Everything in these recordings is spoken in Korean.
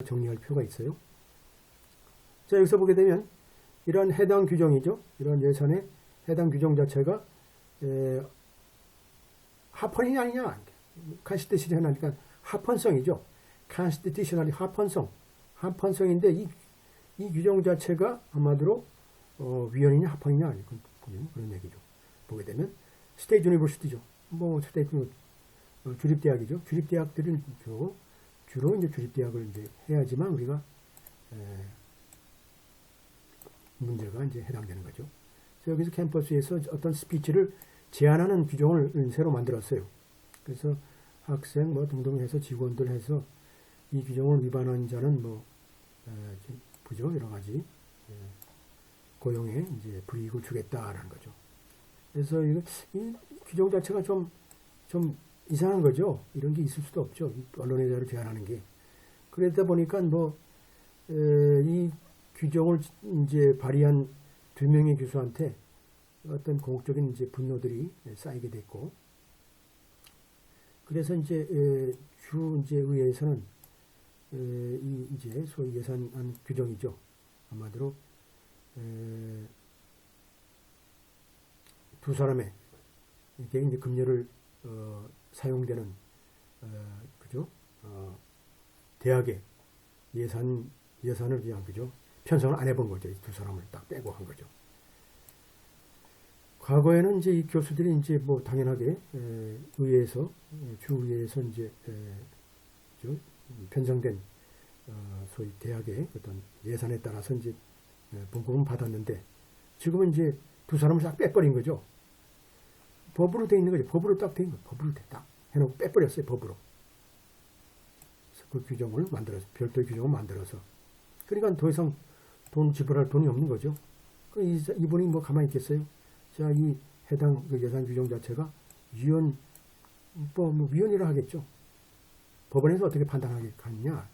정리할 필요가 있어요. 자, 여기서 보게 되면 이런 해당 규정이죠. 이런 예산의 해당 규정 자체가 합헌이 아니냐. 컨스티튜션이 하니까 합헌성이죠. 컨스티튜셔널이 합헌성인데 이 규정 자체가 한마디로 위헌이냐 합헌이냐 그런 얘기죠. 보게 되면 스테이트 유니버시티죠. 뭐 스테이트 주립대학이죠. 주립대학들은 주로 이제 주립대학을 이제 해야지만 우리가 문제가 이제 해당되는 거죠. 그래서 여기서 캠퍼스에서 어떤 스피치를 제한하는 규정을 새로 만들었어요. 그래서 학생 뭐 등등 해서 직원들 해서 이 규정을 위반한 자는 부죠 여러 가지 고용에 이제 불이익을 주겠다라는 거죠. 그래서 이 규정 자체가 좀 이상한 거죠. 이런 게 있을 수도 없죠. 언론의 자유를 제한하는 게. 그러다 보니까 이 규정을 이제 발의한 2명의 교수한테 어떤 공적인 이제 분노들이 쌓이게 됐고, 그래서 이제 의회에서는 이제 소위 예산안 규정이죠. 한마디로 두 사람의 이게 이제 급료를 사용되는 그죠? 대학의 예산을 위한 그죠? 편성을 안 해본 거죠. 이 두 사람을 딱 빼고 한 거죠. 과거에는 이제 이 교수들이 이제 뭐 당연하게 의회에서 주의회에서 이제 편성된 소위 대학의 어떤 예산에 따라서 이제 봉급은 받았는데 지금은 이제 두 사람을 싹 빼버린 거죠. 법으로 돼 있는 거죠. 법으로 딱 돼 있는 거죠. 법으로 딱 해놓고 빼버렸어요. 법으로. 그래서 그 규정을 만들어서 별도의 규정을 만들어서 그러니까 더 이상 돈 지불할 돈이 없는 거죠. 이분이 뭐 가만히 있겠어요? 자, 이 해당 그 예산 규정 자체가 위헌이라 하겠죠. 법원에서 어떻게 판단하느냐?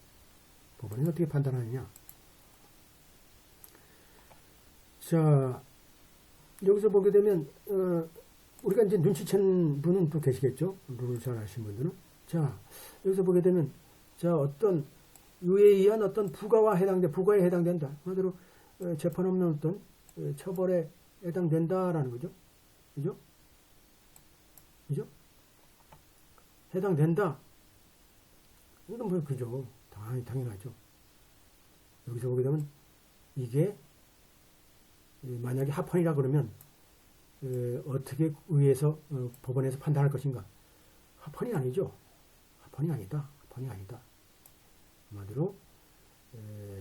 법원에서 어떻게 판단하느냐? 자, 여기서 보게 되면 우리가 이제 눈치챈 분은 또 계시겠죠. 룰을 잘 아시는 분들은. 자, 여기서 보게 되면 자, 어떤 의회에 의한 어떤 부가에 해당된다. 한마디로 재판 없는 어떤 처벌에 해당된다라는 거죠. 그죠? 그죠? 해당된다. 이건 뭐 그죠. 당연하죠. 여기서 보게 되면 이게 만약에 합헌이라 그러면 어떻게 의회에서 법원에서 판단할 것인가? 합헌이 아니죠. 합헌이 아니다. 한마디로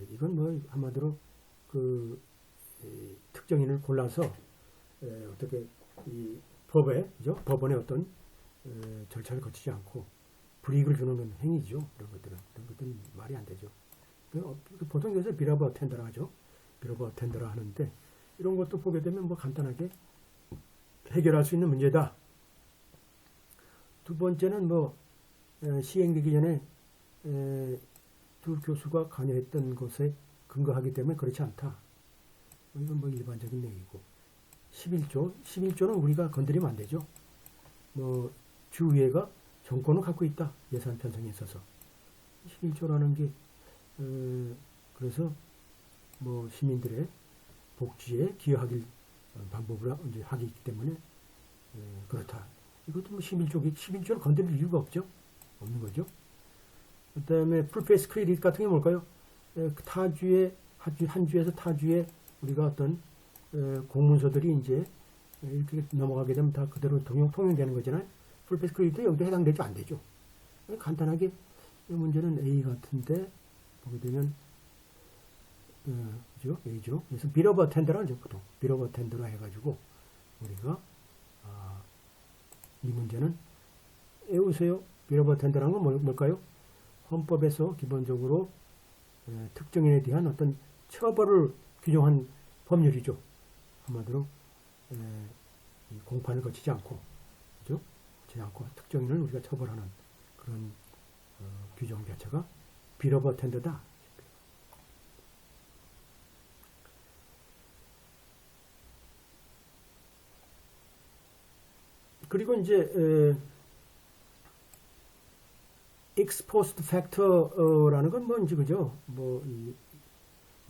이건 뭐 한마디로 그 특정인을 골라서 어떻게 이 법원의 어떤 절차를 거치지 않고 불이익을 주는 행위죠. 이런 것들은 말이 안 되죠. 보통 여기서 비러브 어텐더라 하죠. 비러브 어텐더라 하는데 이런 것도 보게 되면 뭐 간단하게 해결할 수 있는 문제다. 두 번째는 뭐 시행되기 전에 두 교수가 관여했던 것에 근거하기 때문에 그렇지 않다. 이건 뭐 일반적인 얘기고 11조는 우리가 건드리면 안 되죠. 뭐 주의회가 정권을 갖고 있다. 예산 편성에 있어서 11조라는 게 그래서 뭐 시민들의 복지에 기여하길 방법을 이제 하기 때문에 그렇다. 이것도 뭐 11조를 건드릴 이유가 없는 거죠. 그 다음에 풀페이스 크레딧 같은 게 뭘까요? 한 주에서 타주에 우리가 어떤 공문서들이 이제 이렇게 넘어가게 되면 다 그대로 통용되는 거잖아요. 풀페이스 크레딧도 여기도 해당되죠? 안 되죠. 간단하게 이 문제는 A 같은데 보게 되면 그죠? A죠. 그래서 비러브 어텐더라 하죠. 보통 비러브 어텐더라 해가지고 우리가 이 문제는 외우세요. 비러브 어텐더라는 건 뭘까요? 헌법에서 기본적으로 특정인에 대한 어떤 처벌을 규정한 법률이죠. 한마디로 공판을 거치지 않고, 그죠? 거치지 않고 특정인을 우리가 처벌하는 그런 규정 자체가 비러브 어텐더다. 그리고 이제 익스포스트 팩터라는 건 뭔지 그죠? 뭐 이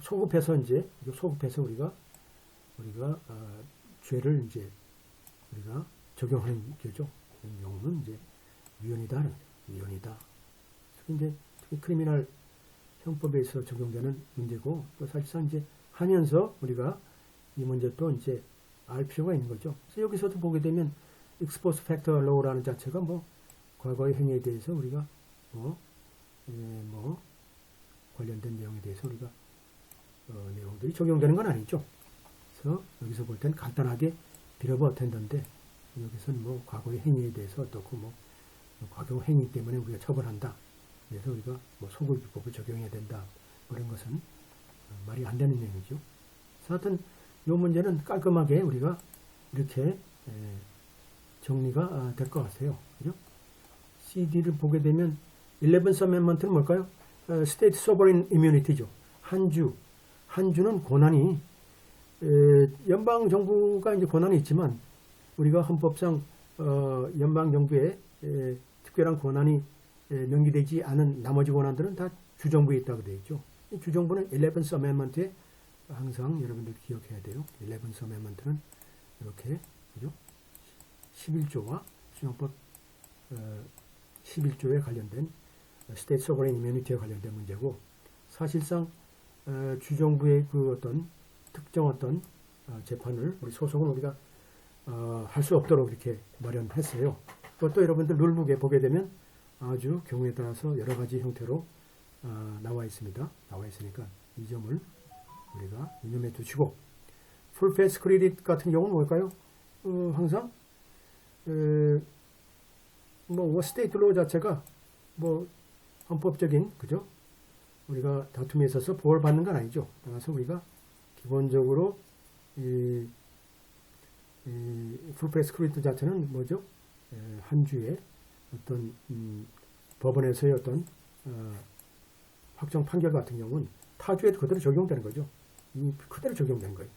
소급해서 이제 소급해서 우리가 죄를 이제 우리가 적용하는 거죠. 이런 경우는 이제 위헌이다, 위헌이다. 이제 특히 크리미널 형법에서 적용되는 문제고 또 사실상 이제 하면서 우리가 이 문제 또 이제 알 필요가 있는 거죠. 그래서 여기서도 보게 되면 익스포스 팩터 로우라는 자체가 뭐 과거의 행위에 대해서 우리가 뭐 관련된 내용에 대해서 우리가 내용들이 적용되는 건 아니죠. 그래서 여기서 볼 때는 간단하게 빌어버 어텐던데 여기서는 뭐 과거의 행위에 대해서 어떻고 뭐 과거 행위 때문에 우리가 처벌한다. 그래서 우리가 뭐 소급입법을 적용해야 된다. 그런 것은 말이 안 되는 내용이죠. 하여튼 이 문제는 깔끔하게 우리가 이렇게 정리가 될 것 같아요. 그죠? CD를 보게 되면 11th Amendment는 뭘까요? State Sovereign Immunity죠. 한주는 권한이 연방 정부가 이제 권한이 있지만 우리가 헌법상 연방 정부에 특별한 권한이 명기되지 않은 나머지 권한들은 다 주정부에 있다고 되어 있죠. 이 주정부는 11th Amendment에 항상 여러분들 기억해야 돼요. 11th Amendment는 이렇게 그죠? 11조와 수정법 11조에 관련된 State Sovereign Immunity에 관련된 문제고 사실상 주정부의 그 어떤 특정 어떤 재판을 우리 소송을 우리가 할 수 없도록 이렇게 마련했어요. 그것도 여러분들 룰북에 보게 되면 아주 경우에 따라서 여러 가지 형태로 나와 있습니다. 나와 있으니까 이 점을 우리가 유념해 두시고 풀 페이스 크레딧 같은 경우는 뭘까요? 항상 뭐 스테이트 로 자체가 뭐 헌법적인 그죠? 우리가 다툼에 있어서 보호를 받는 건 아니죠. 따라서 우리가 기본적으로 풀 페이스 크레딧 자체는 뭐죠? 한 주의 어떤 법원에서의 어떤 확정 판결 같은 경우는 타주에 그대로 적용되는 거죠. 그대로 적용되는 거예요.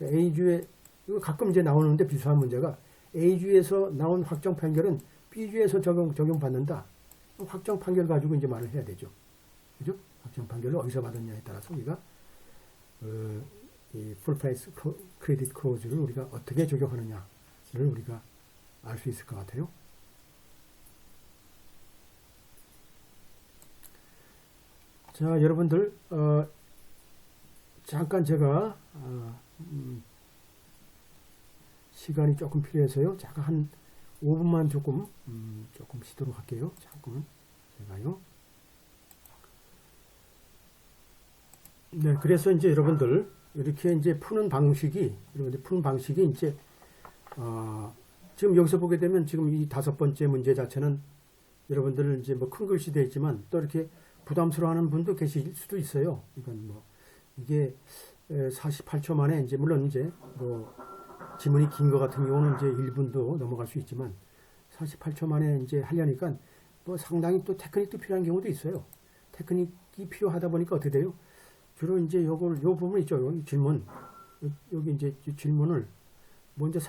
A주에 이거 가끔 이제 나오는데 비슷한 문제가 A주에서 나온 확정 판결은 B주에서 적용받는다. 확정 판결 가지고 이제 말을 해야 되죠. 그죠? 확정 판결을 어디서 받았냐에 따라서 우리가 이 풀 페이스 크레딧 클로즈를 우리가 어떻게 적용하느냐를 우리가 알 수 있을 것 같아요. 자, 여러분들 잠깐 제가 시간이 조금 필요해서요. 잠깐 한 5분만 조금 쉬도록 할게요. 잠깐만 제가요. 네, 그래서 이제 여러분들 이렇게 이제 푸는 방식이 이제 지금 여기서 보게 되면 지금 이 5번째 문제 자체는 여러분들 이제 뭐 큰 글씨 되어 있지만 또 이렇게 부담스러워하는 분도 계실 수도 있어요. 이건 뭐 이게 48초 만에 이제 물론 이제 뭐 지문이 긴 것 같은 경우는 이제 1분도 넘어갈 수 있지만 48초 만에 이제 하려니까 뭐 상당히 또 테크닉도 필요한 경우도 있어요. 테크닉이 필요하다 보니까 어떻게 돼요? 주로 이제 요 부분 있죠. 이 질문. 여기 이제 질문을 먼저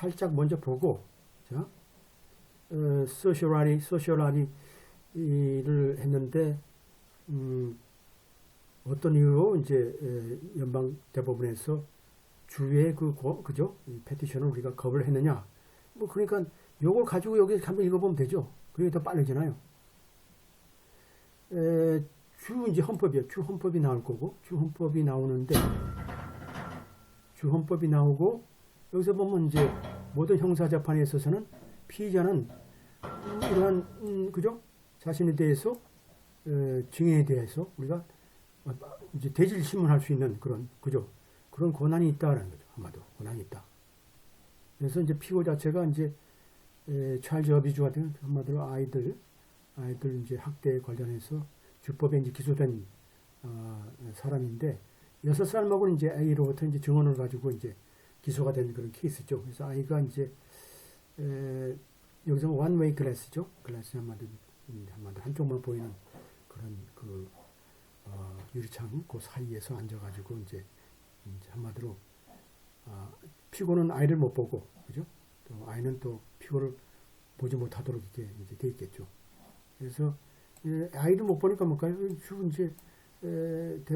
보고, 자, 소셜라리를 했는데, 어떤 이유로 이제 연방 대법원에서 주의 그죠? 이 페티션을 우리가 거부를 했느냐. 뭐, 그러니까 요걸 가지고 여기 한번 읽어보면 되죠. 그게 더 빠르잖아요. 이제 헌법이에요. 주 헌법이 나올 거고, 주 헌법이 나오는데, 주 헌법이 나오고, 여기서 보면 이제 모든 형사재판에 있어서는 피의자는 이러한, 그죠? 자신에 대해서, 증인에 대해서 우리가 이제 대질 신문할 수 있는 그런, 그죠? 그런 권한이 있다라는 거죠. 한마디로. 권한이 있다. 그래서 이제 피고 자체가 이제, 찰즈 어비주 같은 한마디로 아이들 이제 학대에 관련해서 주법에 이제 기소된 사람인데 6살 먹은 이제 A로부터 이제 증언을 가지고 이제 기소가 된 그런 케이스죠. 그래서 아이가 이제 여기서 one way glass죠. 글라스 한마디로 한쪽만 보이는 그런 유리창 그 사이에서 앉아가지고 이제 한마디로 피고는 아이를 못 보고 그죠? 또 아이는 또 피고를 보지 못하도록 이렇게 이제 돼 있겠죠. 그래서 아이를 못 보니까 뭘까요? 주로 이제